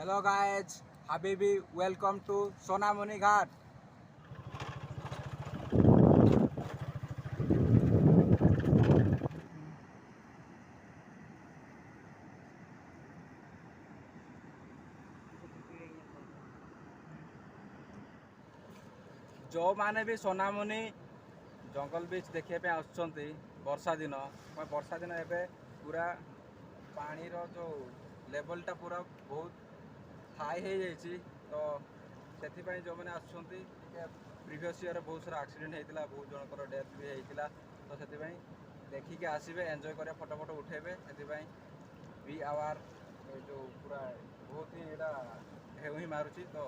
Hello guys, हबीबी welcome to Sonamuni Ghat. जो माने भी सोनामुनी जंगल बीच देखा आसुँच वर्षा दिन एबे पूरा पानी रो जो लेवलटा पूरा बहुत हाई हो जाइए। तो से जो मैंने आसुँच प्रीवियस ईयर बहुत सारा एक्सीडेंट होता, बहुत जनकर डेथ भी होता। तो से देखिए आसबे, एंजॉय करें, फोटो फोटो उठेबे। से बी आवर जो पूरा बहुत ही यहाँ ढेउ ही मारुची। तो